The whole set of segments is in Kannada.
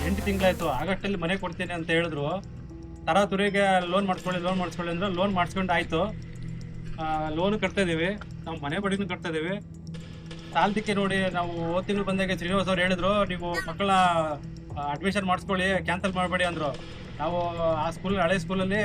8 ತಿಂಗಳಾಯ್ತು. ಆಗಸ್ಟಲ್ಲಿ ಮನೆ ಕೊಡ್ತೀನಿ ಅಂತ ಹೇಳಿದ್ರು. ತರಾತುರಿಗೆ ಲೋನ್ ಮಾಡಿಸ್ಕೊಳ್ಳಿ ಅಂದ್ರೆ ಲೋನ್ ಮಾಡಿಸ್ಕೊಂಡು ಆಯಿತು. ಲೋನು ಕಟ್ತಾ ಇದ್ದೀವಿ, ನಾವು ಮನೆ ಬಡಿನೂ ಕಟ್ತಾ ಇದ್ದೀವಿ. ಸಾಲದಕ್ಕೆ ನೋಡಿ ನಾವು ಹೋದ ತಿಂಗಳು ಬಂದಾಗ ಶ್ರೀನಿವಾಸ್ ಅವ್ರು ಹೇಳಿದ್ರು, ನೀವು ಮಕ್ಕಳ ಅಡ್ಮಿಷನ್ ಮಾಡಿಸ್ಕೊಳ್ಳಿ, ಕ್ಯಾನ್ಸಲ್ ಮಾಡಬೇಡಿ ಅಂದರು. ನಾವು ಆ ಸ್ಕೂಲ್ ಹಳೆ ಸ್ಕೂಲಲ್ಲಿ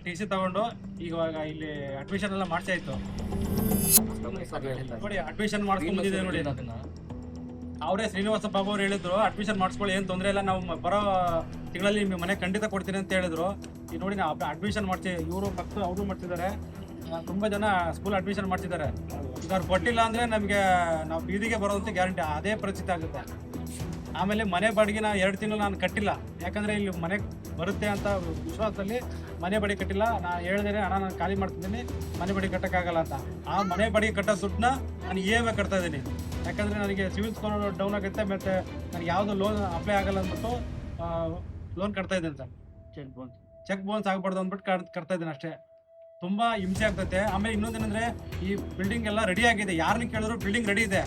TC ತಗೊಂಡು ಇವಾಗ ಇಲ್ಲಿ ಅಡ್ಮಿಷನ್ ಎಲ್ಲ ಮಾಡಿಸಾಯ್ತು. ನೋಡಿ ಅಡ್ಮಿಷನ್ ಮಾಡ್ಸ್ಕೊಂಡು ಬಂದಿದ್ದೇವೆ ನೋಡಿ. ಅವರೇ ಶ್ರೀನಿವಾಸ ಬಾಬು ಅವ್ರು ಹೇಳಿದ್ರು, ಅಡ್ಮಿಷನ್ ಮಾಡಿಸ್ಕೊಳ್ಳಿ, ಏನು ತೊಂದರೆ ಇಲ್ಲ, ನಾವು ಬರೋ ತಿಂಗಳಲ್ಲಿ ನಿಮ್ಮ ಮನೆ ಖಂಡಿತ ಕೊಡ್ತೀನಿ ಅಂತ ಹೇಳಿದ್ರು. ಈಗ ನೋಡಿ ನಾವು ಅಡ್ಮಿಷನ್ ಮಾಡ್ತೀವಿ, ಇವರು ಮಕ್ಕಳು ಅವರು ಮಾಡ್ತಿದ್ದಾರೆ. ತುಂಬ ಜನ ಸ್ಕೂಲ್ ಅಡ್ಮಿಷನ್ ಮಾಡ್ತಿದ್ದಾರೆ. ಈಗ ಅವ್ರು ಕೊಟ್ಟಿಲ್ಲ ಅಂದರೆ ನಮಗೆ ನಾವು ಬೀದಿಗೆ ಬರೋದಂತ ಗ್ಯಾರಂಟಿ, ಅದೇ ಪರಿಸ್ಥಿತಿ ಆಗುತ್ತೆ. ಆಮೇಲೆ ಮನೆ ಬಾಡಿಗೆ 2 ತಿಂಗಳು ನಾನು ಕಟ್ಟಿಲ್ಲ, ಯಾಕಂದರೆ ಇಲ್ಲಿ ಮನೆ ಬರುತ್ತೆ ಅಂತ ವಿಶ್ವಾಸದಲ್ಲಿ ಮನೆ ಬಾಡಿಗೆ ಕಟ್ಟಿಲ್ಲ. ನಾನು ಹೇಳಿದ್ರೆ ಹಣ ನಾನು ಖಾಲಿ ಮಾಡ್ತಿದ್ದೀನಿ, ಮನೆ ಬಾಡಿಗೆ ಕಟ್ಟೋಕ್ಕಾಗಲ್ಲ ಅಂತ. ಆ ಮನೆ ಬಾಡಿಗೆ ಕಟ್ಟೋ ದುಡ್ಡನ್ನ ನಾನು EMI ಕಟ್ತಾ ಇದ್ದೀನಿ, ಯಾಕಂದರೆ ನನಗೆ ಸಿವಿಲ್ ಸ್ಕೋರ್ ಡೌನ್ ಆಗುತ್ತೆ, ಮತ್ತು ನನಗೆ ಯಾವುದೋ ಲೋನ್ ಅಪ್ಲೈ ಆಗಲ್ಲ ಅಂದ್ಬಿಟ್ಟು ಲೋನ್ ಕಟ್ತಾ ಇದ್ದೀನಿ ಸರ್. ಚೆಕ್ ಬೌನ್ಸ್ ಆಗಬಾರ್ದು ಅಂದ್ಬಿಟ್ಟು ಕಟ್ತಾ ಇದ್ದೀನಿ ಅಷ್ಟೇ. ತುಂಬ ಹಿಂಸೆ ಆಗ್ತೈತೆ. ಆಮೇಲೆ ಇನ್ನೊಂದೇನೆಂದರೆ, ಈ ಬಿಲ್ಡಿಂಗ್ ಎಲ್ಲ ರೆಡಿ ಆಗಿದೆ, ಯಾರನ್ನ ಕೇಳಿದ್ರು ಬಿಲ್ಡಿಂಗ್ ರೆಡಿ ಇದೆ,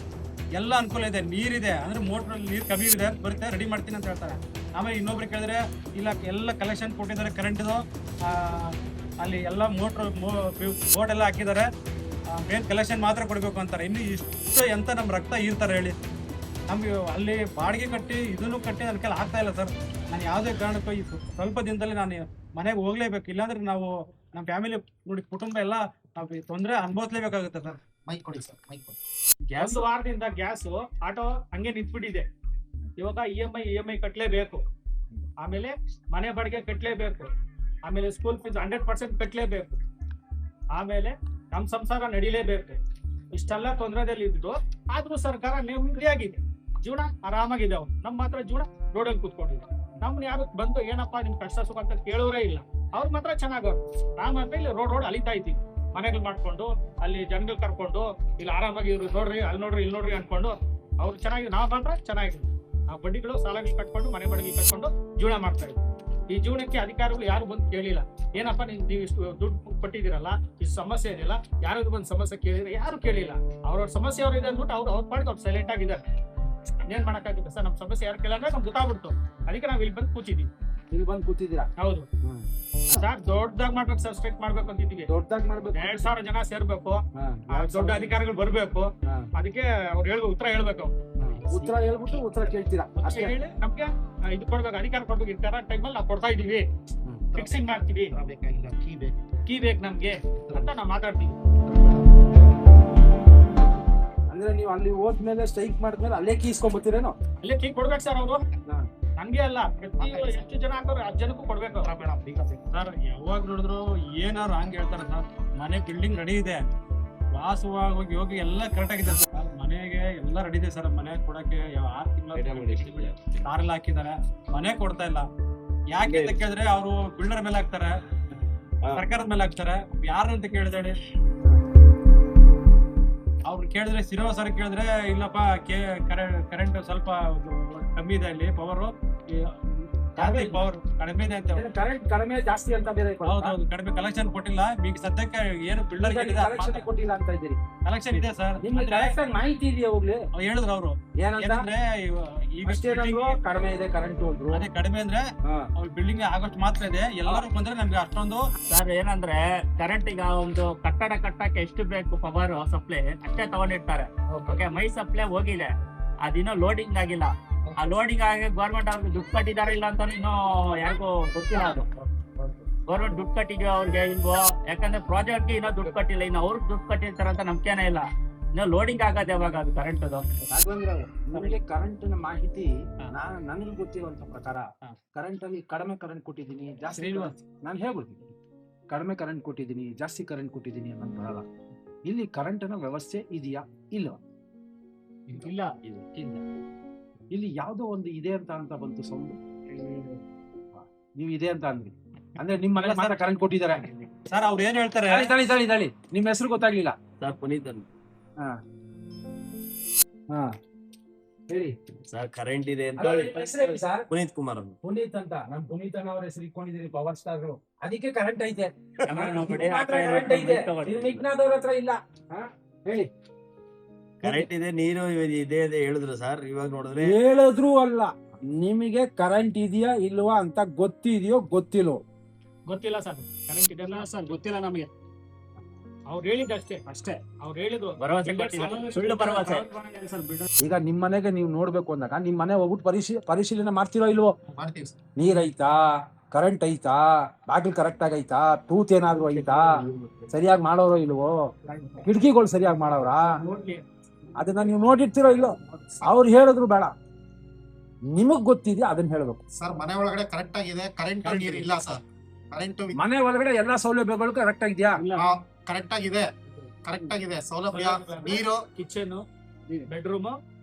ಎಲ್ಲ ಅನುಕೂಲ ಇದೆ, ನೀರಿದೆ, ಅಂದರೆ ಮೋಟ್ರಲ್ಲಿ ನೀರು ಕಮ್ಮಿ ಇದೆ ಬರುತ್ತೆ, ರೆಡಿ ಮಾಡ್ತೀನಿ ಅಂತ ಹೇಳ್ತಾರೆ. ಆಮೇಲೆ ಇನ್ನೊಬ್ರು ಕೇಳಿದ್ರೆ ಇಲ್ಲ, ಎಲ್ಲ ಕಲೆಕ್ಷನ್ ಕೊಟ್ಟಿದ್ದಾರೆ ಕರೆಂಟ್ದು, ಅಲ್ಲಿ ಎಲ್ಲ ಬೋರ್ಡ್ ಎಲ್ಲ ಹಾಕಿದ್ದಾರೆ, ಮೇನ್ ಕಲೆಕ್ಷನ್ ಮಾತ್ರ ಕೊಡಬೇಕು ಅಂತಾರೆ. ಇನ್ನು ಇಷ್ಟು ಎಂತ ನಮ್ಮ ರಕ್ತ ಈರ್ತಾರೆ ಹೇಳಿ. ನಮಗೆ ಅಲ್ಲಿ ಬಾಡಿಗೆ ಕಟ್ಟಿ ಇದನ್ನು ಕಟ್ಟಿ ನನ್ನ ಕೈಲಿ ಆಗ್ತಾ ಇಲ್ಲ ಸರ್. ನಾನು ಯಾವುದೇ ಕಾರಣಕ್ಕೂ ಈ ಸ್ವಲ್ಪ ದಿನದಲ್ಲಿ ನಾನು ಮನೆಗೆ ಹೋಗ್ಲೇಬೇಕು, ಇಲ್ಲಾಂದ್ರೆ ನಾವು ನಮ್ಮ ಫ್ಯಾಮಿಲಿ ನೋಡಿ ಕುಟುಂಬ ಎಲ್ಲ ನಾವು ತೊಂದರೆ ಅನುಭವಿಸ್ಲೇಬೇಕಾಗುತ್ತೆ ಸರ್. ಮೈಕ್ ಕೊಡಿ ಸರ್, ಮೈಕ್ ಕೊಡಿ. ಒಂದು ವಾರದಿಂದ ಗ್ಯಾಸು ಆಟೋ ಹಂಗೆ ನಿಂತ್ಬಿಟ್ಟಿದೆ. ಇವಾಗ EMI ಕಟ್ಟಲೇಬೇಕು, ಆಮೇಲೆ ಮನೆ ಬಾಡಿಗೆ ಕಟ್ಟಲೇಬೇಕು, ಆಮೇಲೆ ಸ್ಕೂಲ್ ಫೀಸ್ 100% ಕಟ್ಟಲೇಬೇಕು, ಆಮೇಲೆ ನಮ್ಮ ಸಂಸಾರ ನಡಿಲೇಬೇಕು. ಇಷ್ಟೆಲ್ಲ ತೊಂದರೆದಲ್ಲಿ ಇದ್ದು ಆದ್ರೂ ಸರ್ಕಾರ ನೆಮ್ಮದಿಯಾಗಿದೆ, ಜೀವನ ಆರಾಮಾಗಿದೆ. ಅವ್ರು ನಮ್ಮ ಮಾತ್ರ ಜೀವನ ರೋಡಲ್ಲಿ ಕೂತ್ಕೊಂಡಿದೆ. ನಮ್ನ ಯಾರು ಬಂದು ಏನಪ್ಪಾ ನಿಮ್ ಕಷ್ಟ ಸುಖ ಅಂತ ಕೇಳೋರೇ ಇಲ್ಲ. ಅವ್ರು ಮಾತ್ರ ಚೆನ್ನಾಗವ್ರು, ನಾವು ಮಾತ್ರ ಇಲ್ಲಿ ರೋಡ್ ಅಲಿತಾ ಇದ್ದೀವಿ, ಮನೆಗಳು ಮಾಡ್ಕೊಂಡು ಅಲ್ಲಿ ಜನಗಳು ಕರ್ಕೊಂಡು ಇಲ್ಲಿ ಆರಾಮಾಗಿ ಇವ್ರು ನೋಡ್ರಿ ಅಲ್ಲಿ ನೋಡ್ರಿ ಇಲ್ಲಿ ನೋಡ್ರಿ ಅನ್ಕೊಂಡು ಅವ್ರು ಚೆನ್ನಾಗಿ, ನಾವು ಮಾತ್ರ ಚೆನ್ನಾಗಿದೆ. ನಾವು ಬಡ್ಡಿಗಳು ಸಾಲಗಳು ಕಟ್ಕೊಂಡು ಮನೆ ಬಾಡಿಗೆ ಕಟ್ಕೊಂಡು ಜೀವನ ಮಾಡ್ತಾ ಇದ್ವಿ. ಈ ಜೀವನಕ್ಕೆ ಅಧಿಕಾರಿಗಳು ಯಾರು ಬಂದು ಕೇಳಿಲ್ಲ, ಏನಪ್ಪ ನೀವು ಇಷ್ಟು ದುಡ್ಡು ಕೊಟ್ಟಿದ್ದೀರಲ್ಲ, ಇಷ್ಟು ಸಮಸ್ಯೆ ಇದೆಯಲ್ಲ, ಯಾರಾದ್ರು ಬಂದು ಸಮಸ್ಯೆ ಕೇಳಿದ್ರೆ ಯಾರು ಕೇಳಿಲ್ಲ. ಅವ್ರವ್ರ ಸಮಸ್ಯೆ ಅವ್ರು ಇದೆ ಅಂದ್ಬಿಟ್ಟು ಅವ್ರು ಮಾಡಿದ್ರು, ಅವ್ರು ಸೈಲೆಂಟ್ ಆಗಿದ್ದಾರೆ. ಏನ್ ಮಾಡಕ್ಕಾಗುತ್ತೆ ಸರ್, ನಮ್ಮ ಸಮಸ್ಯೆ ಯಾರು ಕೇಳಿದ್ರೆ ನಮ್ಗೆ ಗೊತ್ತಾಗ್ಬಿಡ್ತು. ಅದಕ್ಕೆ ನಾವು ಇಲ್ಲಿ ಬಂದು ಕೂತಿದ್ವಿ. ಇಲ್ಲಿ ಬಂದು ಕೂತಿದ್ದೀರಾ? ಹೌದು ಸರ್, ದೊಡ್ಡದಾಗಿ ಮಾಡ್ಬೇಕು ಸರ್, ಸ್ಟ್ರೈಕ್ ಮಾಡ್ಬೇಕು ಅಂತಿದ್ವಿ. ದೊಡ್ಡದಾಗಿ ಮಾಡ್ಬೇಕು, 2,000 ಜನ ಸೇರ್ಬೇಕು, ದೊಡ್ಡ ಅಧಿಕಾರಿಗಳು ಬರ್ಬೇಕು. ಅದಕ್ಕೆ ಅವ್ರು ಹೇಳ್ಬೇಕು, ಉತ್ತರ ಹೇಳ್ಬೇಕು. ಉತ್ತರ ಹೇಳ್ಬಿಟ್ಟು ಉತ್ತರ ಕೇಳ್ತೀರಾ ಅಷ್ಟೇ. ಹೇಳಿ ನಮ್ಗೆ ಇದು ಕೊಡ್ಬೇಕು, ಅಧಿಕಾರ ಕೊಡ್ಬೇಕು. ಈ ತರ ಟೈಮಲ್ಲಿ ನಾವು ಕೊಡ್ತಾ ಇದೀವಿ, ಫಿಕ್ಸಿಂಗ್ ಮಾಡ್ತೀವಿ, ಕೀ ಬೇಕು ನಮ್ಗೆ ಅಂತ ನಾವು ಮಾತಾಡ್ತೀವಿ. ಅಂದ್ರೆ ನೀವು ಅಲ್ಲಿ ಹೋದ್ಮೇಲೆ ಸ್ಟ್ರೈಕ್ ಮಾಡಿದ್ಮೇಲೆ ಅಲ್ಲೇ ಕೀ ಇಸ್ಕೊಂಡ್ಬರ್ತೀರೇನೋ? ಅಲ್ಲೇ ಕೀ ಕೊಡ್ಬೇಕು ಸರ್ ಅವರು, ನಮ್ಗೆ ಅಲ್ಲ, ಪ್ರತಿ ಎಷ್ಟು ಜನ ಹಾಕೋರು 10 ಜನಕ್ಕೂ ಕೊಡ್ಬೇಕು ಸರ್. ಯಾವಾಗ ನೋಡಿದ್ರು ಏನಾರು ಹಂಗೆ ಹೇಳ್ತಾರೆ ಸರ್. ಮನೆ ಬಿಲ್ಡಿಂಗ್ ರೆಡಿ ಇದೆ, ವಾಸವಾಗಿ ಹೋಗಿ ಎಲ್ಲ ಕರೆಕ್ಟ್ ಆಗಿದೆ ಸರ್. ಮನೆಗೆ ಎಲ್ಲ ರೆಡಿ ಇದೆ ಸರ್. ಮನೆ ಕೊಡಕ್ಕೆ 6 ತಿಂಗಳು ಕಾರೆಲ್ಲ ಹಾಕಿದ್ದಾರೆ, ಮನೆ ಕೊಡ್ತಾ ಇಲ್ಲ. ಯಾಕೆ ಅಂತ ಕೇಳಿದ್ರೆ ಅವರು ಬಿಲ್ಡರ್ ಮೇಲೆ ಹಾಕ್ತಾರೆ, ಸರ್ಕಾರದ ಮೇಲೆ ಹಾಕ್ತಾರೆ. ಯಾರಂತ ಕೇಳಿದ್ರೆ ಅವ್ರು ಕೇಳಿದ್ರೆ, ಶ್ರೀನಿವಾಸ್ ಅವ್ರಿಗೆ ಕೇಳಿದ್ರೆ ಇಲ್ಲಪ್ಪ ಕರೆಂಟ್ ಸ್ವಲ್ಪ ಕಮ್ಮಿ ಇದೆ, ಅಲ್ಲಿ ಪವರು ಪವರ್ ಕಡಿಮೆ ಇದೆ ಅಂತ. ಕರೆಂಟ್ ಕಡಿಮೆ ಜಾಸ್ತಿ ಅಂತ ಬೇರೆ? ಹೌದೌದು, ಕಡಿಮೆ ಕಲೆಕ್ಷನ್ ಕೊಟ್ಟಿಲ್ಲ. ಈಗ ಸದ್ಯಕ್ಕೆ ಏನು ಬಿಲ್ಡರ್ ಕಲೆಕ್ಷನ್ ಕೊಟ್ಟಿಲ್ಲ ಅಂತ ಇದ್ದೀರಿ? ಕಲೆಕ್ಷನ್ ಇದೆ ಸರ್, ನಿಮ್ಗೆ ಕಲೆಕ್ಷನ್ ಮಾಹಿತಿ ಇದೆಯಾ? ಹೋಗ್ಲಿ ಹೇಳಿದ್ರು ಅವರು ಏನಂದ್ರೆ ಈಗ ಕಡಿಮೆ ಇದೆ ಕರೆಂಟ್ ಹೋದ್ರು. ಅದೇ ಕಡಿಮೆ ಅಂದ್ರೆ ಅವ್ರ ಬಿಲ್ಡಿಂಗ್ ಆಗೋಷ್ಟು ಮಾತ್ರ ಇದೆ. ಎಲ್ಲರೂ ಬಂದ್ರೆ ನಮ್ಗೆ ಅಷ್ಟೊಂದು ಸರ್ ಏನಂದ್ರೆ ಕರೆಂಟ್ ಈಗ ಒಂದು ಕಟ್ಟಡ ಕಟ್ಟಕ್ಕೆ ಎಷ್ಟು ಬೇಕು ಪವರ್ ಸಪ್ಲೈ ಅಷ್ಟೇ ತಗೊಂಡಿರ್ತಾರೆ. ಓಕೆ, ಮೈ ಸಪ್ಲೈ ಹೋಗಿದೆ, ಅದಿನ್ನೂ ಲೋಡಿಂಗ್ ಆಗಿಲ್ಲ. ಆ ಲೋಡಿಂಗ್ ಆಗಿ ಗೌರ್ಮೆಂಟ್ ಅವ್ರಿಗೆ ದುಡ್ಡು ಕಟ್ಟಿದಾರ ಇಲ್ಲ ಅಂತ ಇನ್ನೂ ಯಾರಿಗೂ ಗೊತ್ತಿಲ್ಲ. ಅದು ಗೌರ್ಮೆಂಟ್ ದುಡ್ಡು ಕಟ್ಟಿದ್ಯೋ ಅವ್ರಿಗೆ ಇಲ್ವೋ, ಯಾಕಂದ್ರೆ ಪ್ರಾಜೆಕ್ಟ್ಗೆ ಇನ್ನೂ ದುಡ್ಡು ಕಟ್ಟಿಲ್ಲ, ಇನ್ನು ಅವ್ರಿಗೆ ದುಡ್ಡು ಕಟ್ಟಿರ್ತಾರ ಅಂತ ನಂಬಿಕೆನೇ ಇಲ್ಲ. ಇನ್ನು ಲೋಡಿಂಗ್ ಆಗದೆ ಯಾವಾಗ ಅದು ಕರೆಂಟ್? ಅದು ನಮಗೆ ಕರೆಂಟ್ ಮಾಹಿತಿ ನನಗೆ ಗೊತ್ತಿರುವಂತ ಪ್ರಕಾರ ಕರೆಂಟ್ ಅಲ್ಲಿ ಕಡಿಮೆ ಕರೆಂಟ್ ಕೊಟ್ಟಿದ್ದೀನಿ, ಜಾಸ್ತಿ ನಾನು ಹೇಳ್ಬಿಡ್ತೀನಿ. ಕಡಿಮೆ ಕರೆಂಟ್ ಕೊಟ್ಟಿದ್ದೀನಿ, ಜಾಸ್ತಿ ಕರೆಂಟ್ ಕೊಟ್ಟಿದ್ದೀನಿ ಅನ್ನೋದು ಬರಲ್ಲ. ಇಲ್ಲಿ ಕರೆಂಟ್ ಅನ್ನೋ ವ್ಯವಸ್ಥೆ ಇದೆಯಾ ಇಲ್ವಾ? ಇಲ್ಲ. ಇಲ್ಲಿ ಯಾವ್ದೋ ಒಂದು ಇದೆ ಅಂತ ಬಂತು ಸೌಂಡ್. ನೀವು ಇದೆ ಅಂತ ಅಂದ್ರಿ ಅಂದ್ರೆ ನಿಮ್ಮ ಮನೆ ಮಾತ್ರ ಕರೆಂಟ್ ಕೊಟ್ಟಿದ್ದಾರೆ ಸರ್. ಅವ್ರು ಏನ್ ಹೇಳ್ತಾರೆ, ತಳಿ ನಿಮ್ಮ ಹೆಸರು ಗೊತ್ತಾಗ್ಲಿಲ್ಲ ಸರ್? ಪುನೀತ್. ಹೇಳಿ ಸರ್ ಕರೆಂಟ್ ಇದೆ ಅಂತ ಅಲ್ಲ, ನಿಮ್ಮ ಹೆಸರು ಹೇಳಿ ಸರ್. ಪುನೀತ್ ಕುಮಾರ್ ಅಂತ. ಪುನೀತ್ ಅಂತ ನಮ್ ಪುನೀತ್ ಅವ್ರ ಹೆಸರು ಇಟ್ಕೊಂಡಿದೀರಿ ಪವರ್ ಸ್ಟಾರ್ ಅದಕ್ಕೆ ಕರೆಂಟ್ ಐತೆ ನೋಡಿ, ಕರೆಂಟ್ ಐತೆ ಮಿಗ್ನಾದವ್ರ ಹತ್ರ ಇಲ್ಲ ಹಾ? ಹೇಳಿ ಕರೆಂಟ್ ಇದೆ, ನೀರು ಇದೆ ಅಂತ ಹೇಳಿದ್ರು ಸರ್. ಇವಾಗ ನೋಡಿದ್ರೆ ಹೇಳಿದ್ರು ಅಲ್ಲ, ನಿಮಗೆ ಕರೆಂಟ್ ಇದೆಯಾ ಇಲ್ವಾ ಅಂತ ಗೊತ್ತಿದೆಯೋ ಗೊತ್ತಿಲ್ಲೋ? ಗೊತ್ತಿಲ್ಲ ಸರ್, ಕರೆಂಟ್ ಇದೆಲ್ಲ ಸರ್ ಗೊತ್ತಿಲ್ಲ ನಮಗೆ ಅವ್ರು ಹೇಳಿದ್ದು ಅಷ್ಟೇ. ಅಷ್ಟೇ. ಅವ್ರು ಹೇಳಿದ್ರು ಭರವಸೆ ಕೊಟ್ಟಿದ್ದಾರೆ. ಸುಳ್ಳು ಭರವಸೆ. ಈಗ ನಿಮ್ ಮನೆಗೆ ನೀವು ನೋಡ್ಬೇಕು ಅಂದಾಗ ನಿಮ್ ಮನೆ ಹೋಗ್ಬಿಟ್ಟು ಪರಿಶೀಲನೆ ಮಾಡ್ತಿರೋ ಇಲ್ವೋ? ಮಾಡ್ತೀವಿ ನೀರ್ ಐತಾ, ಕರೆಂಟ್ ಐತಾ, ಬಾಗಿಲು ಕರೆಕ್ಟ್ ಆಗೈತಾ, ತೂತ್ ಏನಾದ್ರು ಐತಾ, ಸರಿಯಾಗಿ ಮಾಡೋರೋ ಇಲ್ವೋ, ಕಿಟಕಿಗಳು ಸರಿಯಾಗಿ ಮಾಡೋರಾ, ನೋಡ್ಲಿ. ಅದನ್ನ ನೀವು ನೋಡಿರ್ತಿರೋ ಇಲ್ಲೋ? ಅವ್ರು ಹೇಳಿದ್ರು ಬೇಡ, ನಿಮಗ್ ಗೊತ್ತಿದ್ಯಾ ಅದನ್ನ ಹೇಳ್ಬೇಕು. ಸರ್ ಮನೆ ಒಳಗಡೆ ಕರೆಕ್ಟ್ ಆಗಿದೆ, ಕರೆಂಟ್ ನೀರು ಇಲ್ಲ ಸರ್. ಕರೆಂಟ್ ಮನೆ ಒಳಗಡೆ ಎಲ್ಲಾ ಸೌಲಭ್ಯಗಳು ಕರೆಕ್ಟ್ ಆಗಿದ್ಯಾ? ಕರೆಕ್ಟ್ ಆಗಿದೆ, ಕರೆಕ್ಟ್ ಆಗಿದೆ. ಸೌಲಭ್ಯ, ನೀರು, ಕಿಚನ್, ಬೆಡ್ರೂಮ್,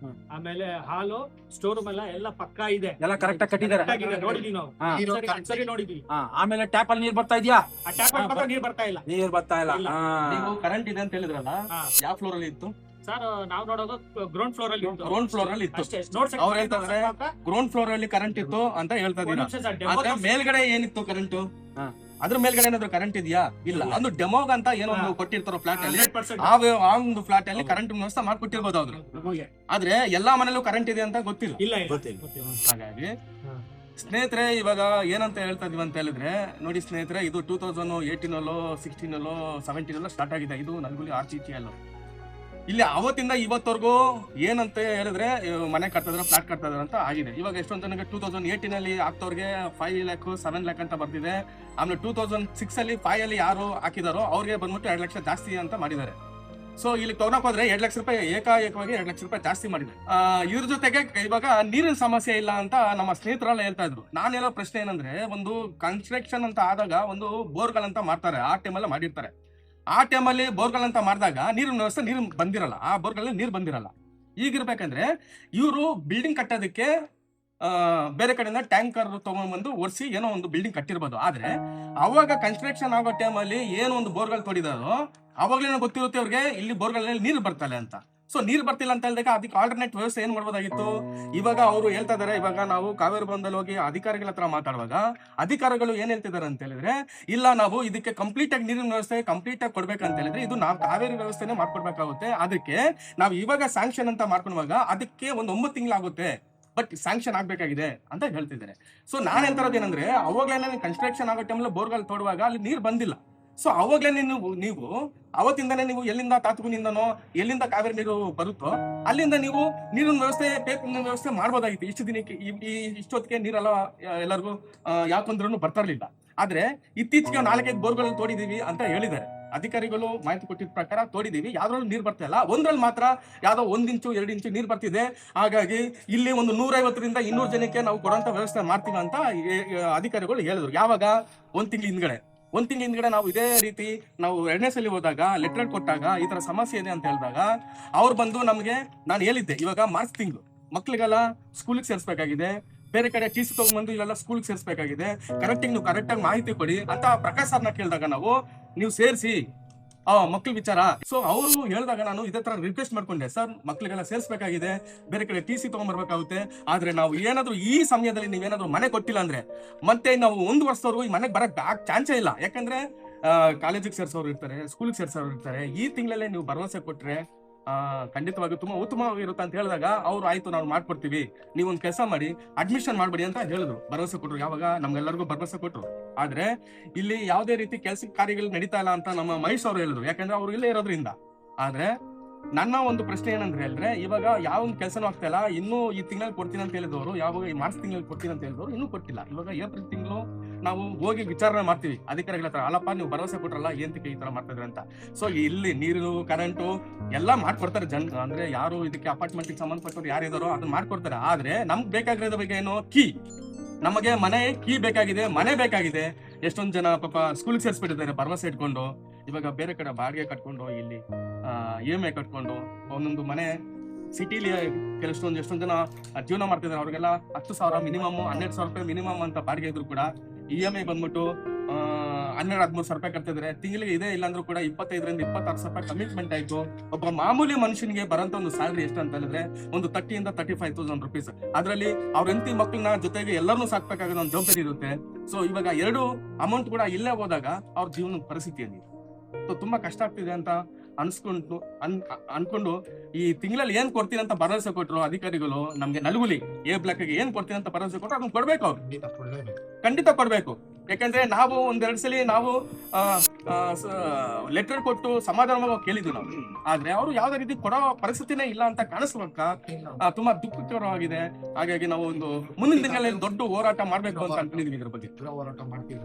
ಆಮೇಲೆ ಹಾಲು, ಸ್ಟೋರ್ ರೂಮ್ ಎಲ್ಲ ಪಕ್ಕಾ ಇದೆ. ಎಲ್ಲ ಕರೆಕ್ಟ್ ಆಗಿ ಕಟ್ಟಿದ್ದಾರೆ. Correct ಆಗಿದೆ, ನೋಡಿದೀವಿ ನಾವು. ಹಾ. ನೀರು ಸರಿ, correct ಸರಿ ನೋಡಿದೀವಿ. ಆಮೇಲೆ ಟ್ಯಾಪ್ ಅಲ್ಲಿ ನೀರ್ ಬರ್ತಾ ಇದೆಯಾ? ಆ ಟ್ಯಾಪ್ ಮಾತ್ರ ನೀರ್ ಬರ್ತಾ ಇಲ್ಲ. ನೀರ್ ಬರ್ತಾ ಇಲ್ಲ. ಇಲ್ಲ. ನೀವು ಕರೆಂಟ್ ಇದೆ ಅಂತ ಹೇಳಿದ್ರಲ್ಲ, ಹಾ. ಯಾವ ಫ್ಲೋರ್ ಅಲ್ಲಿ ಇತ್ತು? ಸರ್ ನಾವು ನೋಡೋದು ಗ್ರೌಂಡ್ ಫ್ಲೋರ್ ಅಲ್ಲಿ ಇತ್ತು. ಗ್ರೌಂಡ್ ಫ್ಲೋರ್ ಅಲ್ಲಿ ಇತ್ತು. ಅಷ್ಟೇ. ನೋಡ್ಸಕ್ಕೆ ಅವ್ರು ಹೇಳ್ತಾರೆ ಗ್ರೌಂಡ್ ಫ್ಲೋರ್ ಅಲ್ಲಿ ಕರೆಂಟ್ ಇತ್ತು ಅಂತ ಹೇಳ್ತಾ ಒಂದ್ ಇದೀರಾ. ನಿಮಿಷ ಸರ್, demo ಆದ್ರೆ ತೋರ್ಸಿ. ಮೇಲ್ಗಡೆ ಏನಿತ್ತು ಕರೆಂಟ್? ಹಾ. ಅದ್ರ ಮೇಲ್ಗಡೆ ಏನಾದ್ರು ಕರೆಂಟ್ ಇದೆಯಾ? ಇಲ್ಲ. ಒಂದು ಡೆಮೋಗ್ ಅಂತ ಏನೋ ಒಂದು ಕೊಟ್ಟಿರ್ತಾರೋ ಫ್ಲಾಟ್ ಅಲ್ಲಿ, 100% ಆ ಒಂದು ಫ್ಲಾಟ್ ಅಲ್ಲಿ ಕರೆಂಟ್ ವ್ಯವಸ್ಥೆ ಮಾಡ್ಕೊಟ್ಟಿರ್ಬೋದು ಅವ್ರು. ನಮಗೆ ಆದ್ರೆ ಎಲ್ಲಾ ಮನೇಲೂ ಕರೆಂಟ್ ಇದೆ ಅಂತ ಗೊತ್ತಿಲ್ಲ. ಇಲ್ಲ ಇಲ್ಲ. ಗೊತ್ತಿಲ್ಲ. ಗೊತ್ತಿಲ್ಲ. ಹಾಗಾಗಿ ಹಾ. ಸ್ನೇಹಿತರೆ, ಇವಾಗ ಏನಂತ ಹೇಳ್ತಾ ಇದೀವಿ ಅಂತ ಹೇಳಿದ್ರೆ, ನೋಡಿ ಸ್ನೇಹಿತರೆ, ಇದು 2018 16 17 ಸ್ಟಾರ್ಟ್ ಆಗಿದೆ. ಇದು ನಲ್ಗುಲಿ RCTL. ಇಲ್ಲಿ ಅವತ್ತಿಂದ ಇವತ್ತವರೆಗೂ ಏನಂತ ಹೇಳಿದ್ರೆ ಮನೆ ಕಟ್ಟಿದ್ರೆ ಫ್ಲಾಟ್ ಕಟ್ಟಿದ್ರೆ ಅಂತ ಆಗಿದೆ. ಇವಾಗ ಎಷ್ಟೊಂದು ಜನಕ್ಕೆ 2018 ಆಗ್ತವ್ರಿಗೆ 5 lakhs 7 lakh ಅಂತ ಬರ್ತಿದೆ. ಆಮೇಲೆ 2006 ಅಲ್ಲಿ 5 ಅಲ್ಲಿ ಯಾರು ಹಾಕಿದಾರೋ ಅವ್ರಿಗೆ ಬಂದ್ಬಿಟ್ಟು 2 ಲಕ್ಷ ಜಾಸ್ತಿ ಅಂತ ಮಾಡಿದ್ದಾರೆ. ಸೊ ಇಲ್ಲಿ ತಗೊಳಕ್ ಹೋದ್ರೆ 2 ಲಕ್ಷ ರೂಪಾಯಿ ಏಕಾಏಕವಾಗಿ 2 ಲಕ್ಷ ರೂಪಾಯಿ ಜಾಸ್ತಿ ಮಾಡಿದೆ. ಇದ್ರ ಜೊತೆಗೆ ಇವಾಗ ನೀರಿನ ಸಮಸ್ಯೆ ಇಲ್ಲ ಅಂತ ನಮ್ಮ ಸ್ನೇಹಿತರೆಲ್ಲ ಹೇಳ್ತಾ ಇದ್ರು. ನಾನು ಹೇಳೋ ಪ್ರಶ್ನೆ ಏನಂದ್ರೆ, ಒಂದು ಕನ್ಸ್ಟ್ರಕ್ಷನ್ ಅಂತ ಆದಾಗ ಒಂದು ಬೋರ್ಗಳಂತ ಮಾಡ್ತಾರೆ, ಆ ಟೈಮಲ್ಲಿ ಮಾಡಿರ್ತಾರೆ. ಆ ಟೈಮಲ್ಲಿ ಬೋರ್ಗಳಂತ ಮಾಡಿದಾಗ ನೀರಿನ ವ್ಯವಸ್ಥೆ ನೀರು ಬಂದಿರಲ್ಲ, ಆ ಬೋರ್ಗಳಲ್ಲಿ ನೀರು ಬಂದಿರಲ್ಲ. ಈಗಿರ್ಬೇಕಂದ್ರೆ ಇವರು ಬಿಲ್ಡಿಂಗ್ ಕಟ್ಟೋದಕ್ಕೆ ಬೇರೆ ಕಡೆಯಿಂದ ಟ್ಯಾಂಕರ್ ತಗೊಂಡ್ಬಂದು ಒರೆಸಿ ಏನೋ ಒಂದು ಬಿಲ್ಡಿಂಗ್ ಕಟ್ಟಿರ್ಬೋದು. ಆದ್ರೆ ಅವಾಗ ಕನ್ಸ್ಟ್ರಕ್ಷನ್ ಆಗೋ ಟೈಮಲ್ಲಿ ಏನೋ ಒಂದು ಬೋರ್ಗಳು ತೊಡಿದಾರೋ ಅವಾಗಲೇ ಗೊತ್ತಿರುತ್ತೆ ಅವ್ರಿಗೆ ಇಲ್ಲಿ ಬೋರ್ಗಳಲ್ಲಿ ನೀರು ಬರ್ತಲ್ಲ ಅಂತ. ಸೊ ನೀರು ಬರ್ತಿಲ್ಲ ಅಂತ ಹೇಳಿದಾಗ ಅದಕ್ಕೆ ಆಲ್ಟರ್ನೇಟ್ ವ್ಯವಸ್ಥೆ ಏನ್ ಮಾಡ್ಬೋದಾಗಿತ್ತು? ಇವಾಗ ಅವರು ಹೇಳ್ತಾ ಇದಾರೆ, ಇವಾಗ ನಾವು ಕಾವೇರಿ ಬಂದಲ್ಲಿ ಹೋಗಿ ಅಧಿಕಾರಿಗಳ ಹತ್ರ ಮಾತಾಡುವಾಗ ಅಧಿಕಾರಿಗಳು ಏನ್ ಹೇಳ್ತಿದಾರೆ ಅಂತ ಹೇಳಿದ್ರೆ, ಇಲ್ಲ ನಾವು ಇದಕ್ಕೆ ಕಂಪ್ಲೀಟ್ ಆಗಿ ನೀರಿನ ವ್ಯವಸ್ಥೆ ಕಂಪ್ಲೀಟ್ ಆಗಿ ಕೊಡ್ಬೇಕಂತ ಹೇಳಿದ್ರೆ ಇದು ನಾವು ಕಾವೇರಿ ವ್ಯವಸ್ಥೆನೇ ಮಾಡ್ಕೊಡ್ಬೇಕಾಗುತ್ತೆ. ಅದಕ್ಕೆ ನಾವು ಇವಾಗ ಸ್ಯಾಂಕ್ಷನ್ ಅಂತ ಮಾಡ್ಕೊಳ್ಳುವಾಗ ಅದಕ್ಕೆ ಒಂದು 9 ತಿಂಗಳಾಗುತ್ತೆ, ಬಟ್ ಸ್ಯಾಂಕ್ಷನ್ ಆಗ್ಬೇಕಾಗಿದೆ ಅಂತ ಹೇಳ್ತಿದ್ದಾರೆ. ಸೊ ನಾನ್ ಹೇಳ್ತಾರದು ಏನಂದ್ರೆ, ಅವಾಗ್ಲೇ ಕನ್ಸ್ಟ್ರಕ್ಷನ್ ಆಗೋ ಟೈಮಲ್ಲಿ ಬೋರ್ಗಳು ತೋಡುವಾಗ ಅಲ್ಲಿ ನೀರು ಬಂದಿಲ್ಲ. ಸೊ ಅವಾಗ್ಲೇ ನೀವು ಅವತ್ತಿಂದಾನೇ ನೀವು ಎಲ್ಲಿಂದ ತಾತುಗುನಿಂದನೋ ಎಲ್ಲಿಂದ ಕಾವೇರಿ ನೀರು ಬರುತ್ತೋ ಅಲ್ಲಿಂದ ನೀವು ನೀರಿನ ವ್ಯವಸ್ಥೆ ಪೇಪಿನ ವ್ಯವಸ್ಥೆ ಮಾಡ್ಬೋದಾಗಿತ್ತು. ಇಷ್ಟು ದಿನಕ್ಕೆ ಇಷ್ಟೊತ್ತಿಗೆ ನೀರೆಲ್ಲ ಎಲ್ಲರಿಗೂ ಯಾಕಂದ್ರೂ ಬರ್ತಾ ಇರ್ಲಿಲ್ಲ. ಆದ್ರೆ ಇತ್ತೀಚೆಗೆ 4-5 ಬೋರ್ಗಳು ತೋಡಿದೀವಿ ಅಂತ ಹೇಳಿದ್ದಾರೆ ಅಧಿಕಾರಿಗಳು. ಮಾಹಿತಿ ಕೊಟ್ಟಿದ್ದ ಪ್ರಕಾರ ತೋಡಿದೀವಿ, ಯಾವ್ದ್ರಲ್ಲೂ ನೀರು ಬರ್ತಾ ಇಲ್ಲ. ಒಂದ್ರಲ್ಲಿ ಮಾತ್ರ ಯಾವ್ದೋ 1 ಇಂಚು 2 ಇಂಚು ನೀರು ಬರ್ತಿದೆ. ಹಾಗಾಗಿ ಇಲ್ಲಿ ಒಂದು 150ರಿಂದ 200 ಜನಕ್ಕೆ ನಾವು ಕೊಡುವಂತ ವ್ಯವಸ್ಥೆ ಮಾಡ್ತೀವಿ ಅಂತ ಅಧಿಕಾರಿಗಳು ಹೇಳಿದ್ರು. ಯಾವಾಗ? 1 ತಿಂಗಳ ಹಿಂದ್ಗಡೆ ನಾವು ಇದೇ ರೀತಿ ನಾವು 2ನೇ ಸಲ ಹೋದಾಗ ಲೆಟರ್ ಕೊಟ್ಟಾಗ ಈ ತರ ಸಮಸ್ಯೆ ಇದೆ ಅಂತ ಹೇಳಿದಾಗ ಅವ್ರು ಬಂದು ನಮಗೆ, ನಾನು ಹೇಳಿದ್ದೆ ಇವಾಗ ಮಾರ್ಚ್ ತಿಂಗಳು ಮಕ್ಳಿಗೆಲ್ಲ ಸ್ಕೂಲಿಗೆ ಸೇರಿಸಬೇಕಾಗಿದೆ, ಬೇರೆ ಕಡೆ TC ತಗೊಂಡ್ಬಂದು ಇಲ್ಲೆಲ್ಲ ಸ್ಕೂಲ್ಗೆ ಸೇರಿಸಬೇಕಾಗಿದೆ, ನೀವು ಕರೆಕ್ಟಾಗಿ ಮಾಹಿತಿ ಕೊಡಿ ಅಂತ ಪ್ರಕಾಶ್ ಸರ್ನ ಕೇಳಿದಾಗ ನೀವು ಸೇರಿಸಿ ಮಕ್ಳ ವಿಚಾರ. ಸೊ ಅವರು ಹೇಳಿದಾಗ ನಾನು ಇದೇ ತರ ರಿಕ್ವೆಸ್ಟ್ ಮಾಡ್ಕೊಂಡೆ, ಸರ್ ಮಕ್ಳಿಗೆಲ್ಲ ಸೇರಿಸಬೇಕಾಗಿದೆ, ಬೇರೆ ಕಡೆ TC ತಗೊಂಡ್ಬರ್ಬೇಕಾಗುತ್ತೆ. ಆದ್ರೆ ನಾವು ಏನಾದ್ರು ಈ ಸಮಯದಲ್ಲಿ ನೀವೇನಾದ್ರು ಮನೆ ಕೊಟ್ಟಿಲ್ಲ ಅಂದ್ರೆ ಮತ್ತೆ ನಾವು 1 ವರ್ಷದವರೆಗೂ ಈ ಮನೆಗೆ ಬರಕ್ ಚಾನ್ಸೇ ಇಲ್ಲ. ಯಾಕಂದ್ರೆ ಕಾಲೇಜಿಗೆ ಸೇರ್ಸೋರು ಇರ್ತಾರೆ, ಸ್ಕೂಲ್ಗೆ ಸೇರ್ಸೋರು ಇರ್ತಾರೆ. ಈ ತಿಂಗಳಲ್ಲೇ ನೀವು ಭರವಸೆ ಕೊಟ್ರೆ ಖಂಡಿತವಾಗಿ ತುಂಬಾ ಉತ್ತಮವಾಗಿರುತ್ತೆ ಅಂತ ಹೇಳಿದಾಗ ಅವ್ರು ಆಯ್ತು ನಾವು ಮಾಡ್ಕೊಡ್ತೀವಿ, ನೀವೊಂದು ಕೆಲಸ ಮಾಡಿ ಅಡ್ಮಿಷನ್ ಮಾಡ್ಬೇಡಿ ಅಂತ ಹೇಳಿದ್ರು, ಭರವಸೆ ಕೊಟ್ರು. ಯಾವಾಗ? ನಮ್ಗೆಲ್ಲರಿಗೂ ಭರವಸೆ ಕೊಟ್ರು. ಆದ್ರೆ ಇಲ್ಲಿ ಯಾವುದೇ ರೀತಿ ಕೆಲಸ ಕಾರ್ಯಗಳು ನಡೀತಾ ಇಲ್ಲ ಅಂತ ನಮ್ಮ ಮಹೇಶ್ ಅವರು ಹೇಳಿದ್ರು, ಯಾಕಂದ್ರೆ ಅವ್ರು ಇಲ್ಲೇ ಇರೋದ್ರಿಂದ. ಆದ್ರೆ ನನ್ನ ಒಂದು ಪ್ರಶ್ನೆ ಏನಂದ್ರೆ ಹೇಳಿದ್ರೆ, ಇವಾಗ ಯಾವ ಒಂದು ಕೆಲಸನೂ ಆಗ್ತಾ ಇಲ್ಲ. ಇನ್ನೂ ಈ ತಿಂಗಳಲ್ಲಿ ಕೊಡ್ತೀನಿ ಅಂತ ಹೇಳಿದವರು, ಯಾವಾಗ ಈ ಮಾರ್ಚ್ ತಿಂಗಳಲ್ಲಿ ಕೊಡ್ತೀನಿ ಅಂತ ಹೇಳಿದವರು ಇನ್ನೂ ಕೊಟ್ಟಿಲ್ಲ. ಇವಾಗ ಏಪ್ರಿಲ್ ತಿಂಗಳು ನಾವು ಹೋಗಿ ವಿಚಾರಣೆ ಮಾಡ್ತೀವಿ ಅಧಿಕಾರಿಗಳ ಹತ್ರ, ಅಲ್ಲಪ್ಪ ನೀವು ಭರವಸೆ ಕೊಟ್ರಲ್ಲ ಏನಕ್ಕೆ ಈ ತರ ಮಾಡ್ತಿದ್ರೆ ಅಂತ. ಸೊ ಇಲ್ಲಿ ನೀರು ಕರೆಂಟು ಎಲ್ಲ ಮಾಡ್ಕೊಡ್ತಾರೆ ಜನ, ಅಂದ್ರೆ ಯಾರು ಇದಕ್ಕೆ ಅಪಾರ್ಟ್ಮೆಂಟ್ಗೆ ಸಂಬಂಧಪಟ್ಟವ್ರು ಯಾರಿದಾರೋ ಅದನ್ನ ಮಾಡ್ಕೊಡ್ತಾರೆ. ಆದ್ರೆ ನಮ್ಗೆ ಬೇಕಾಗಿರೋದ್ರ ಬಗ್ಗೆ ಏನು? ಕೀ. ನಮಗೆ ಮನೆ ಕೀ ಬೇಕಾಗಿದೆ, ಮನೆ ಬೇಕಾಗಿದೆ. ಎಷ್ಟೊಂದು ಜನ ಪಾಪ ಸ್ಕೂಲ್ಗೆ ಸೇರಿಸ್ಬಿಟ್ಟಿದ್ದಾರೆ ಭರವಸೆ ಇಟ್ಕೊಂಡು, ಇವಾಗ ಬೇರೆ ಕಡೆ ಬಾಡಿಗೆ ಕಟ್ಕೊಂಡು ಇಲ್ಲಿ EMI ಕಟ್ಕೊಂಡು ಒಂದೊಂದು ಮನೆ ಸಿಟಿಲಿ ಎಷ್ಟೊಂದು ಜನ ಜೀವನ ಮಾಡ್ತಿದ್ದಾರೆ. ಅವ್ರಿಗೆಲ್ಲ 10,000 ಮಿನಿಮಮ್, 12,000 ರೂಪಾಯಿ ಮಿನಿಮಮ್ ಅಂತ ಬಾಡಿಗೆ ಇದ್ರು ಕೂಡ EMI ಬಂದ್ಬಿಟ್ಟು 12,000-13,000 ರೂಪಾಯಿ ಕಟ್ತಿದ್ರೆ ತಿಂಗಳಿಗೆ ಇದೇ ಇಲ್ಲ ಅಂದ್ರೂ ಕೂಡ 25,000-26,000 ರೂಪಾಯಿ ಕಮಿಟ್ಮೆಂಟ್ ಆಯ್ತು. ಒಬ್ಬ ಮಾಮೂಲಿ ಮನುಷ್ಯನಿಗೆ ಬರೋಂತ ಒಂದು ಸ್ಯಾಲರಿ ಎಷ್ಟು ಅಂತ ಹೇಳಿದ್ರೆ ಒಂದು 30,000-35,000 ರುಪೀಸ್. ಅದರಲ್ಲಿ ಅವ್ರ ಹೆಂಡತಿ ಮಕ್ಕಳನ್ನ ಜೊತೆಗೆ ಎಲ್ಲರನ್ನೂ ಸಾಕ್ಬೇಕಾಗೋದು ಒಂದು ಜವಾಬ್ದಾರಿ ಇರುತ್ತೆ. ಸೊ ಇವಾಗ ಎರಡು ಅಮೌಂಟ್ ಕೂಡ ಇಲ್ಲೇ ಹೋದಾಗ ಅವ್ರ ಜೀವನದ ಪರಿಸ್ಥಿತಿಯಲ್ಲಿ ತುಂಬಾ ಕಷ್ಟ ಆಗ್ತಿದೆ ಅಂತ ಅನ್ಕೊಂಡು ಈ ತಿಂಗಳಲ್ಲಿ ಏನ್ ಕೊಡ್ತೀನಿ ಅಂತ ಭರವಸೆ ಕೊಟ್ಟರು ಅಧಿಕಾರಿಗಳು ನಮ್ಗೆ ನಲ್ಗುಲಿ ಎ ಬ್ಲಾಕ್ ಗೆ ಏನ್ ಕೊಡ್ತೀನಿ ಅಂತ ಭರವಸೆ ಕೊಟ್ಟರು ಅದನ್ನ ಕೊಡ್ಬೇಕು. ಅವ್ರು ಖಂಡಿತ ಕೊಡ್ಬೇಕು. ಯಾಕಂದ್ರೆ ನಾವು ಒಂದೆರಡು ಸಲ ನಾವು ಲೆಟರ್ ಕೊಟ್ಟು ಸಮಾಧಾನವಾಗಿ ಕೇಳಿದ್ವಿ ನಾವು. ಆದ್ರೆ ಅವರು ಯಾವ್ದೇ ರೀತಿ ಕೊಡೋ ಪರಿಸ್ಥಿತಿನೇ ಇಲ್ಲ ಅಂತ ಕಾಣಿಸ್ಬೇಕ ತುಂಬಾ ದುಃಖಕರವಾಗಿದೆ. ಹಾಗಾಗಿ ನಾವು ಒಂದು ಮುಂದಿನ ದಿನಗಳಲ್ಲಿ ದೊಡ್ಡ ಹೋರಾಟ ಮಾಡ್ಬೇಕು ಅಂತ ಅನ್ಕೊಂಡಿದೀವಿ. ಇದ್ರ ಬಗ್ಗೆ ಹೋರಾಟ ಮಾಡ್ತೀವಿ.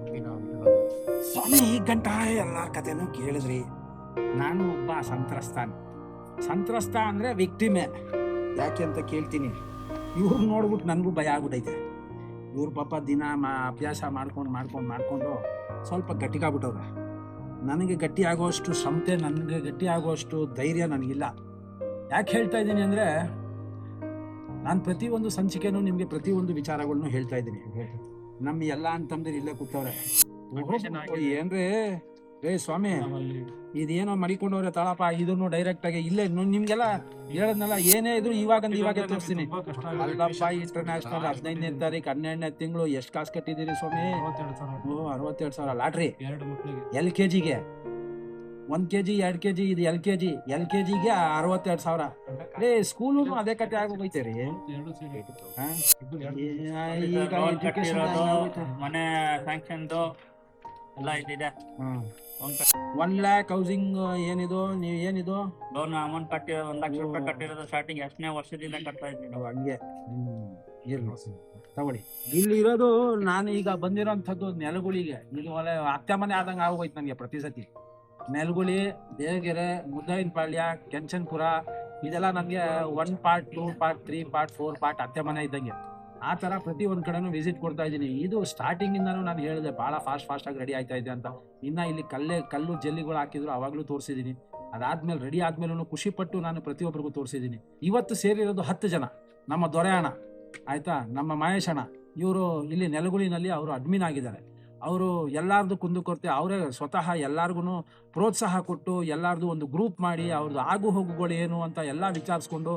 ಸ್ವಾಮಿ ಈ ಗಂಟ ಎಲ್ಲ ಕಥೆನೂ ಕೇಳಿದ್ರಿ. ನಾನು ಒಬ್ಬ ಸಂತ್ರಸ್ತ ಅಂದ್ರೆ ವಿಕ್ಟಿಮೆ. ಯಾಕೆ ಅಂತ ಕೇಳ್ತೀನಿ. ಇವ್ರು ನೋಡ್ಬಿಟ್ಟು ನನಗೂ ಭಯ ಆಗ್ಬಿಟ್ಟೈತೆ. ಇವ್ರ ಪಾಪ ದಿನ ಅಭ್ಯಾಸ ಮಾಡ್ಕೊಂಡು ಸ್ವಲ್ಪ ಗಟ್ಟಿಗಾಗ್ಬಿಟ್ಟವ್ರೆ. ನನಗೆ ಗಟ್ಟಿ ಆಗೋಷ್ಟು ಕ್ಷಮತೆ, ನನಗೆ ಗಟ್ಟಿ ಆಗೋಷ್ಟು ಧೈರ್ಯ ನನಗಿಲ್ಲ. ಯಾಕೆ ಹೇಳ್ತಾ ಇದ್ದೀನಿ ಅಂದರೆ, ನಾನು ಪ್ರತಿಯೊಂದು ಸಂಚಿಕೆನೂ ನಿಮಗೆ ಪ್ರತಿಯೊಂದು ವಿಚಾರಗಳನ್ನು ಹೇಳ್ತಾ ಇದ್ದೀನಿ. ನಮ್ಮ ಎಲ್ಲ ಅಂತಂದ್ರೆ ಇಲ್ಲೇ ಕೂತವ್ರೆ. ಏನ್ರಿ ರೇ ಸ್ವಾಮಿ, ಇದೇನೋ ಮಡಿಕೊಂಡವ್ರೆ ತಾಳಪ್ಪ, ಇದನ್ನು ಡೈರೆಕ್ಟ್ ಆಗಿ ಇಲ್ಲೇ ನಿಮ್ಗೆಲ್ಲ ಹೇಳದ್ನಲ್ಲ, ಏನೇ ಇದ್ರು ಇವಾಗೆ ತೋರಿಸ್ತೀನಿ. ಅಲ್ಲಪ್ಪ, ಇಂಟರ್ನ್ಯಾಷನಲ್ 15ನೇ ತಾರೀಕು 12ನೇ ತಿಂಗಳು ಎಷ್ಟು ಕಾಸು ಕಟ್ಟಿದ್ದೀರಿ ಸ್ವಾಮಿ? 62,000 ಲಾಟ್ರಿ. LKGಗೆ 1 kg 2 kg ಇದು LKG. LKGಗೆ 62,000. ರೇ ಸ್ಕೂಲು ಅದೇ ಕಟ್ಟಿ ಆಗೋಗೈತೆ ರೀ. ಈಗ ಮನೆ ಸ್ಯಾಂಕ್ಷನ್ ಎಲ್ಲ ಇದಿದೆ. 1 lakh ಹೌಸಿಂಗ್ ಏನಿದು, ನೀವು ಏನಿದು ಲೋನ್ ಅಮೌಂಟ್ ಕಟ್ಟಿ 1 ಲಕ್ಷ ರೂಪಾಯಿ ಕಟ್ಟಿರೋದು ಸ್ಟಾರ್ಟಿಂಗ್ 8ನೇ ವರ್ಷದಿಂದ ಕಟ್ತಾ ಇದ್ದೀನಿ. ಹಂಗೆ ತಗೊಳ್ಳಿ. ಇಲ್ಲಿ ಇರೋದು ನಾನು ಈಗ ಬಂದಿರೋಂಥದ್ದು ನೆಲಗುಳಿಗೆ. ಇದು ಒಳ್ಳೆ ಅತ್ತೆ ಮನೆ ಆದಂಗೆ ಆಗೋಯ್ತು ನನಗೆ. ಪ್ರತಿ ಸತಿ ನೆಲಗುಳಿ, ದೇವಗೆರೆ, ಮುದ್ದಾಯಿನಪಾಳ್ಯ, ಕೆಂಚನ್ಪುರ ಇದೆಲ್ಲ ನನಗೆ 1 part 2 part 3 part 4 part ಅತ್ತೆ ಮನೆ ಇದ್ದಂಗೆ. ಆ ಥರ ಪ್ರತಿ ಒಂದು ಕಡೆನೂ ವಿಸಿಟ್ ಕೊಡ್ತಾ ಇದ್ದೀನಿ. ಇದು ಸ್ಟಾರ್ಟಿಂಗಿಂದನೂ ನಾನು ಹೇಳಿದೆ ಭಾಳ ಫಾಸ್ಟಾಗಿ ರೆಡಿ ಆಯ್ತಾ ಇದೆ ಅಂತ. ಇನ್ನು ಇಲ್ಲಿ ಕಲ್ಲು ಜಲ್ಲಿಗಳು ಹಾಕಿದ್ರು ಅವಾಗಲೂ ತೋರಿಸಿದ್ದೀನಿ. ಅದಾದ್ಮೇಲೆ ರೆಡಿ ಆದ್ಮೇಲೂ ಖುಷಿಪಟ್ಟು ನಾನು ಪ್ರತಿಯೊಬ್ಬರಿಗೂ ತೋರಿಸಿದ್ದೀನಿ. ಇವತ್ತು ಸೇರಿರೋದು 10 ಜನ. ನಮ್ಮ ದೊರೆ ಅಣ್ಣ ಆಯಿತಾ, ನಮ್ಮ ಮಹೇಶ್ ಅಣ್ಣ, ಇವರು ಇಲ್ಲಿ ನೆಲಗುಳಿನಲ್ಲಿ ಅವರು ಅಡ್ಮಿನ್ ಆಗಿದ್ದಾರೆ. ಅವರು ಎಲ್ಲರದು ಕುಂದುಕೊರತೆ ಅವರೇ ಸ್ವತಃ ಎಲ್ಲರಿಗೂ ಪ್ರೋತ್ಸಾಹ ಕೊಟ್ಟು ಎಲ್ಲರದು ಒಂದು ಗ್ರೂಪ್ ಮಾಡಿ ಅವ್ರದ್ದು ಆಗು ಹೋಗುಗಳು ಏನು ಅಂತ ಎಲ್ಲ ವಿಚಾರಿಸ್ಕೊಂಡು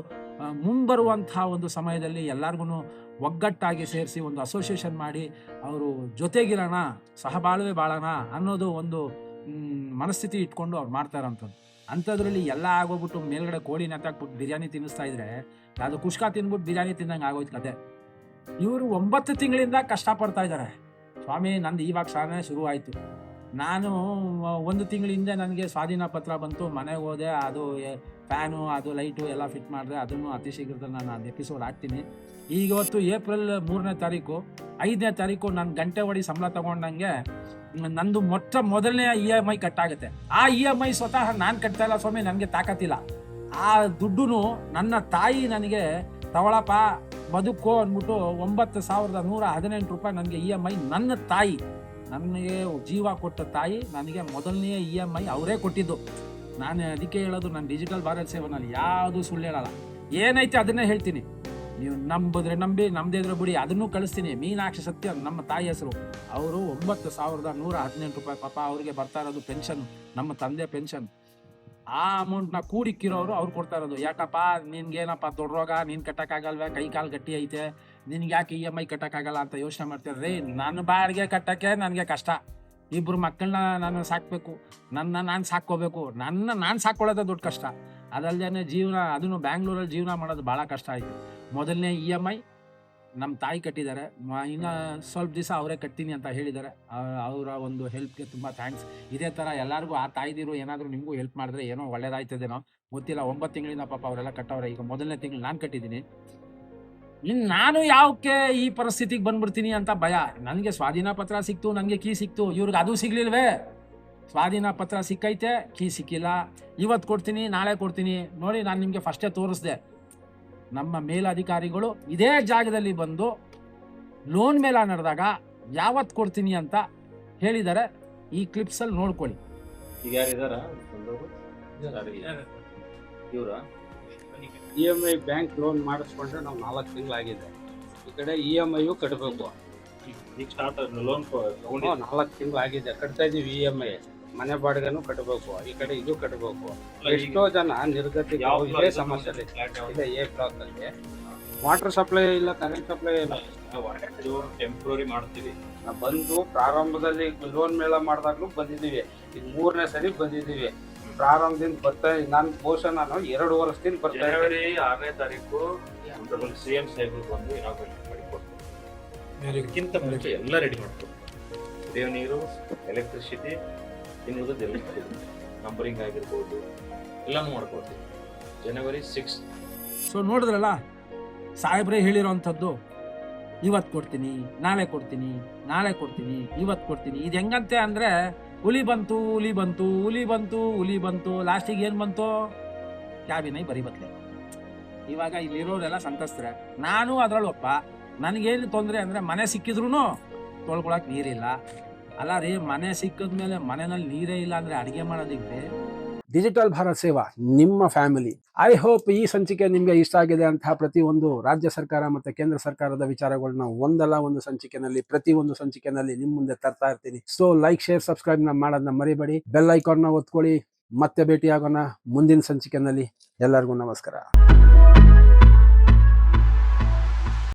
ಮುಂಬರುವಂಥ ಒಂದು ಸಮಯದಲ್ಲಿ ಎಲ್ಲರಿಗೂ ಒಗ್ಗಟ್ಟಾಗಿ ಸೇರಿಸಿ ಒಂದು ಅಸೋಸಿಯೇಷನ್ ಮಾಡಿ ಅವರು ಜೊತೆಗಿರೋಣ, ಸಹಬಾಳ್ವೆ ಬಾಳೋಣ ಅನ್ನೋದು ಒಂದು ಮನಸ್ಥಿತಿ ಇಟ್ಕೊಂಡು ಅವ್ರು ಮಾಡ್ತಾ ಇರೋಂಥದ್ದು. ಅಂಥದ್ರಲ್ಲಿ ಎಲ್ಲ ಆಗೋಗ್ಬಿಟ್ಟು ಮೇಲ್ಗಡೆ ಕೋಳಿ ನೆತ್ತಾಕ್ಬಿಟ್ಟು ಬಿರಿಯಾನಿ ತಿನ್ನಿಸ್ತಾ ಇದ್ರೆ ಅದು ಕುಷ್ಕ ತಿನ್ಬಿಟ್ಟು ಬಿರಿಯಾನಿ ತಿಂದಂಗೆ ಆಗೋಯ್ತು ಕತೆ. ಇವರು 9 ತಿಂಗಳಿಂದ ಕಷ್ಟಪಡ್ತಾ ಇದ್ದಾರೆ ಸ್ವಾಮಿ. ನಂದು ಇವಾಗ ಶಾಲೆ ಶುರು ಆಯಿತು. ನಾನು 1 ತಿಂಗಳ ಹಿಂದೆ ನನಗೆ ಸ್ವಾಧೀನ ಪತ್ರ ಬಂತು. ಮನೆಗೆ ಹೋದೆ, ಅದು ಫ್ಯಾನು ಅದು ಲೈಟು ಎಲ್ಲ ಫಿಟ್ ಮಾಡಿದೆ. ಅದನ್ನು ಅತಿ ಶೀಘ್ರದಲ್ಲಿ ನಾನು ಅದು ಎಪಿಸೋಡ್ ಹಾಕ್ತೀನಿ. ಈಗ ಇವತ್ತು ಏಪ್ರಿಲ್ 3ನೇ ತಾರೀಕು, 5ನೇ ತಾರೀಕು ನಾನು ಗಂಟೆ ಹೊಡಿ ಸಂಬಳ ತಗೊಂಡಂಗೆ ನಂದು ಮೊದಲನೇ EMI ಕಟ್ಟಾಗುತ್ತೆ. ಆ EMI ಸ್ವತಃ ನಾನು ಕಟ್ತಾ ಇಲ್ಲ ಸ್ವಾಮಿ, ನನಗೆ ತಾಕತ್ತಿಲ್ಲ. ಆ ದುಡ್ಡು ನನ್ನ ತಾಯಿ ನನಗೆ ತಗೊಳಪ್ಪ ಬದುಕೋ ಅಂದ್ಬಿಟ್ಟು 9,118 ರೂಪಾಯಿ ನನಗೆ EMI ನನ್ನ ತಾಯಿ, ನನಗೆ ಜೀವ ಕೊಟ್ಟ ತಾಯಿ ನನಗೆ ಮೊದಲನೇ EMI ಅವರೇ ಕೊಟ್ಟಿದ್ದು. ನಾನು ಅದಕ್ಕೆ ಹೇಳೋದು, ನಾನು ಡಿಜಿಟಲ್ ಭಾರತ್ ಸೇವನಲ್ಲಿ ಯಾವುದು ಸುಳ್ಳು ಹೇಳಲ್ಲ. ಏನೈತೆ ಅದನ್ನೇ ಹೇಳ್ತೀನಿ. ನೀವು ನಂಬಿದ್ರೆ ನಂಬಿ, ನಮ್ಮದೇ ಇದ್ರೆ ಬಿಡಿ, ಅದನ್ನೂ ಕಳಿಸ್ತೀನಿ. ಮೀನಾಕ್ಷಿ ಸತ್ಯ ನಮ್ಮ ತಾಯಿ ಹೆಸರು. ಅವರು 9,118 ರೂಪಾಯಿ ಪಾಪ ಅವ್ರಿಗೆ ಬರ್ತಾ ಇರೋದು ಪೆನ್ಷನ್, ನಮ್ಮ ತಂದೆ ಪೆನ್ಷನ್. ಆ ಅಮೌಂಟ್ನ ಕೂಡಿಕ್ಕಿರೋರು ಅವ್ರು ಕೊಡ್ತಾ ಇರೋದು. ಯಾಕಪ್ಪ ನಿನ್ಗೇನಪ್ಪ ದೊಡ್ಡ ರೋಗ, ನೀನು ಕಟ್ಟಕ್ಕಾಗಲ್ವೇ, ಕೈ ಕಾಲು ಗಟ್ಟಿ ಐತೆ, ನಿನ್ಗೆ ಯಾಕೆ EMI ಕಟ್ಟಕ್ಕಾಗಲ್ಲ ಅಂತ ಯೋಚನೆ ಮಾಡ್ತಾರೆ. ನನ್ನ ಬಾಡಿಗೆ ಕಟ್ಟಕ್ಕೆ ನನಗೆ ಕಷ್ಟ. 2 ಮಕ್ಕಳನ್ನ ನಾನು ಸಾಕಬೇಕು, ನಾನು ಸಾಕ್ಕೋಬೇಕು. ನಾನು ಸಾಕ್ಕೊಳ್ಳೋದೇ ದೊಡ್ಡ ಕಷ್ಟ. ಅದಲ್ಲದೆ ಜೀವನ, ಅದನ್ನು ಬ್ಯಾಂಗ್ಳೂರಲ್ಲಿ ಜೀವನ ಮಾಡೋದು ಭಾಳ ಕಷ್ಟ ಆಯಿತು. ಮೊದಲನೇ EMI ನಮ್ಮ ತಾಯಿ ಕಟ್ಟಿದ್ದಾರೆ. ಇನ್ನು ಸ್ವಲ್ಪ ದಿವಸ ಅವರೇ ಕಟ್ತೀನಿ ಅಂತ ಹೇಳಿದ್ದಾರೆ. ಅವರ ಒಂದು ಹೆಲ್ಪ್ಗೆ ತುಂಬ ಥ್ಯಾಂಕ್ಸ್. ಇದೇ ಥರ ಎಲ್ಲರಿಗೂ ಆ ತಾಯಿದಿರು ಏನಾದರೂ ನಿಮಗೂ ಹೆಲ್ಪ್ ಮಾಡಿದ್ರೆ ಏನೋ ಒಳ್ಳೇದಾಯ್ತದೇನೋ ಗೊತ್ತಿಲ್ಲ. 9 ತಿಂಗಳಿಂದ ಪಾಪ ಅವರೆಲ್ಲ ಕಟ್ಟವ್ರೆ. ಈಗ ಮೊದಲನೇ ತಿಂಗಳು ನಾನು ಕಟ್ಟಿದ್ದೀನಿ. ಇನ್ನು ನಾನು ಯಾವಕ್ಕೆ ಈ ಪರಿಸ್ಥಿತಿಗೆ ಬಂದ್ಬಿಡ್ತೀನಿ ಅಂತ ಭಯ. ನನಗೆ ಸ್ವಾಧೀನ ಪತ್ರ ಸಿಕ್ತು, ನನಗೆ ಕೀ ಸಿಕ್ತು. ಇವ್ರಿಗೆ ಅದು ಸಿಗ್ಲಿಲ್ವೇ? ಸ್ವಾಧೀನ ಪತ್ರ ಸಿಕ್ಕೈತೆ, ಕೀ ಸಿಕ್ಕಿಲ್ಲ. ಇವತ್ತು ಕೊಡ್ತೀನಿ, ನಾಳೆ ಕೊಡ್ತೀನಿ. ನೋಡಿ, ನಾನು ನಿಮಗೆ ಫಸ್ಟೇ ತೋರಿಸ್ದೆ. ನಮ್ಮ ಮೇಲಧಿಕಾರಿಗಳು ಇದೇ ಜಾಗದಲ್ಲಿ ಬಂದು ಲೋನ್ ಮೇಲ ನಡೆದಾಗ ಯಾವತ್ತು ಕೊಡ್ತೀನಿ ಅಂತ ಹೇಳಿದ್ದಾರೆ. ಈ ಕ್ಲಿಪ್ಸಲ್ಲಿ ನೋಡ್ಕೊಳ್ಳಿ. EMI ಬ್ಯಾಂಕ್ ಲೋನ್ ಮಾಡಿಸ್ಕೊಂಡ್ರೆ ನಾವು 4 ತಿಂಗಳಾಗಿದೆ. ಈ ಕಡೆ EMI ಕಟ್ಟಬೇಕು. ಈಗ ಸ್ಟಾರ್ಟ್ ಲೋನ್ 4 ತಿಂಗಳು ಆಗಿದೆ, ಕಟ್ತಾ ಇದೀವಿ EMI. ಮನೆ ಬಾಡಿಗೆನೂ ಕಟ್ಟಬೇಕು, ಈ ಕಡೆ ಇದು ಕಟ್ಟಬೇಕು. ಎಷ್ಟೋ ಜನ ನಿರ್ಗತಿ ಇದೇ ಸಮಸ್ಯೆ ಇದೆ. ಎ ಬ್ಲಾಕ್ ಅಲ್ಲಿ ವಾಟರ್ ಸಪ್ಲೈ ಇಲ್ಲ, ಕರೆಂಟ್ ಸಪ್ಲೈ ಇಲ್ಲ. ಟೆಂಪ್ರರಿ ಮಾಡ್ತೀವಿ. ನಾವು ಬಂದು ಪ್ರಾರಂಭದಲ್ಲಿ ಲೋನ್ ಮೇಳ ಮಾಡಿದಾಗ್ಲೂ ಬಂದಿದ್ದೀವಿ, ಈಗ 3ನೇ ಸರಿ ಬಂದಿದ್ದೀವಿ. ಪ್ರಾರಂಭದಿಂದ ಬರ್ತಾ ನಾನು ಬಹುಶಃ 2 ವರ್ಷದಿಂದ ಬರ್ತಾ ಜನವರಿ 6ನೇ ತಾರೀಕು CM ಸಾಹೇಬ್ರು ಬಂದು ಇನಾಗ್ರೇಟ್ ಮಾಡಿ ಕೊಡ್ತಾರೆ. ಇದಕ್ಕಿಂತ ಮುಂಚೆ ಎಲ್ಲ ರೆಡಿ ಮಾಡ್ಕೊಡ್ತಾರೆ. ಕುಡಿಯೋ ನೀರು, ಎಲೆಕ್ಟ್ರಿಸಿಟಿ, ಇನ್ನುಳಿದೆಲ್ಲ ನಂಬರಿಂಗ್ ಆಗಿರ್ಬೋದು, ಎಲ್ಲಾನು ಮಾಡ್ಕೊಡ್ತೀವಿ. ಜನವರಿ 6. ಸೊ ನೋಡಿದ್ರಲ್ಲ, ಸಾಹೇಬ್ರೆ ಹೇಳಿರೋವಂಥದ್ದು, ಇವತ್ತು ಕೊಡ್ತೀನಿ, ನಾಳೆ ಕೊಡ್ತೀನಿ, ನಾಳೆ ಕೊಡ್ತೀನಿ, ಇವತ್ತು ಕೊಡ್ತೀನಿ. ಇದು ಹೆಂಗಂತೆ ಅಂದರೆ ಹುಲಿ ಬಂತು, ಹುಲಿ ಬಂತು, ಹುಲಿ ಬಂತು, ಹುಲಿ ಬಂತು, ಲಾಸ್ಟಿಗೆ ಏನು ಬಂತು? ಕ್ಯಾಬಿನೈ ಬರೀ ಬತ್ತಲೆ. ಇವಾಗ ಇಲ್ಲಿರೋರೆಲ್ಲ ಸಂತಸ್ತಾರೆ, ನಾನು ಅದರಲ್ಲೊಪ್ಪ. ನನಗೇನು ತೊಂದರೆ ಅಂದರೆ ಮನೆ ಸಿಕ್ಕಿದ್ರೂ ತೊಳ್ಕೊಳಕ್ಕೆ ನೀರಿಲ್ಲ. ಅಲ್ಲ ರೀ, ಮನೆ ಸಿಕ್ಕಿದ್ಮೇಲೆ ಮನೆಯಲ್ಲಿ ನೀರೇ ಇಲ್ಲ ಅಂದರೆ ಅಡುಗೆ ಮಾಡೋದಿಕ್ಕೆ. ಡಿಜಿಟಲ್ ಭಾರತ್ ಸೇವಾ ನಿಮ್ಮ ಫ್ಯಾಮಿಲಿ. ಐ ಹೋಪ್ ಈ ಸಂಚಿಕೆ ನಿಮಗೆ ಇಷ್ಟ ಆಗಿದೆ ಅಂತ ಪ್ರತಿಯೊಂದು ರಾಜ್ಯ ಸರ್ಕಾರ ಮತ್ತು ಕೇಂದ್ರ ಸರ್ಕಾರದ ವಿಚಾರಗಳನ್ನ ಒಂದಲ್ಲ ಒಂದು ಸಂಚಿಕೆನಲ್ಲಿ, ಪ್ರತಿಯೊಂದು ಸಂಚಿಕೆನಲ್ಲಿ ನಿಮ್ಮ ಮುಂದೆ ತರ್ತಾ ಇರ್ತೀನಿ. ಸೊ ಲೈಕ್, ಶೇರ್, ಸಬ್ಸ್ಕ್ರೈಬ್ ಮಾಡೋದನ್ನ ಮರಿಬೇಡಿ. ಬೆಲ್ ಐಕಾನ್ನ ಒತ್ಕೊಳ್ಳಿ. ಮತ್ತೆ ಭೇಟಿಯಾಗೋಣ ಮುಂದಿನ ಸಂಚಿಕೆನಲ್ಲಿ. ಎಲ್ಲರಿಗೂ ನಮಸ್ಕಾರ.